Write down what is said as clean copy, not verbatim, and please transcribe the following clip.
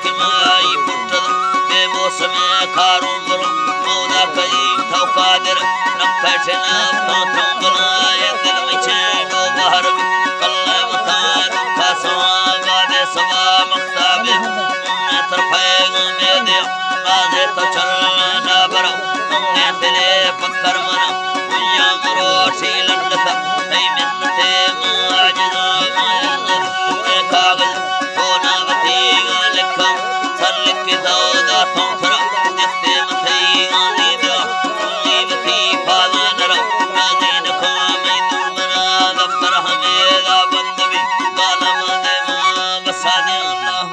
किमाई पुट्टद बेमौसमे खारों बरो मौदा कई थाव कादिर रखैठना पाथंगना ये दिल में चैनो बाहर भी कल्ले मतारू खासवा गादे सवा मख्ताबे उन्ने तरफेगा मेदे आजे तो चलना बरो उन्ने दिले पक्कर मना उन्या मरो शीलंडता नहीं मिन्नते माजिदा मायंदर उन्ने कागज होनावती लिखा सल्लिक दादा थोंथरा दिखते मथई गानी दा उन्नीवती फादा नरा नाज़ीन खामी दुर्मना दफ्तर हमेदा बंद भी बाला मदे मां बसाने अल्लाह